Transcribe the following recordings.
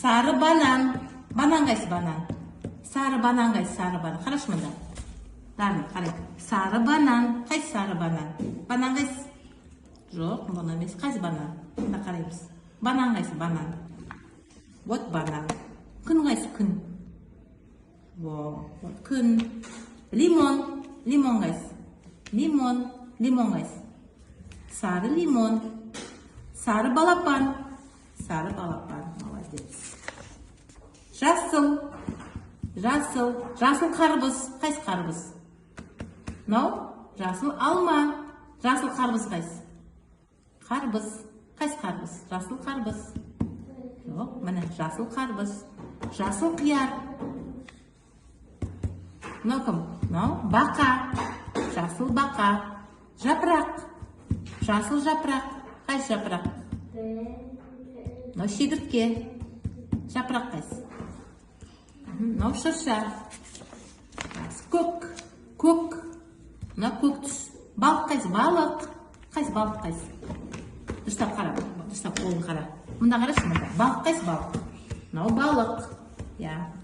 Sarı banan. Banan qaysi banan? Sarı banan qaysi sarı banan? Qarash mında. Qarang, qarang. Sarı banan. Qaysi sarı banan? Banan qaysi? Yo'q, buna emas. Qaysi banan? Bunda qaraymiz. Banan qaysi banan? Вот banan. Kun qaysi kun? Wow, kun. Limon. Limon qaysi? Limon. Limon qaysi? Sarı limon. Sarı balapan. Sarı balapan. Молодец. Жасыл. Жасыл. Жасыл қарбыз. Қайсы қарбыз? No? Жасыл алма. Жасыл қарбыз қайсы? Қарбыз. Қайсы қарбыз? Жасыл қарбыз. Жоқ, міне жасыл қарбыз. Жасыл қияр. No кім? No? Бақа. Жасыл бақа. Жапырақ. Жасыл жапырақ. Қайсы жапырақ? No шегіртке. Жапырақ қайсы? No шырша. Көк. Көк. No көк түс. Балық қайсы? Балық. Қайсы балық қайсы? Дұрыстап қара. Дұрыстап қолын қара. Мұнда қарашы мұнда. Балық қайсы балық? No балық.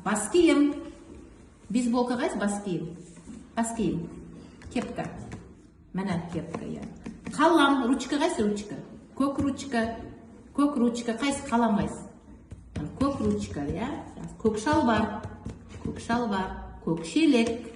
Бас киім. Бейсболка қайсы? Бас киім. Бас киім. Кепка. Міне кепка. Қалам. Ручка қайсы? Ручка. Көк ручка. Көк ручка. Қайсы қалам қайсы? Көк ручка. Көк шалбар. Көк шалбар. Көк шелек.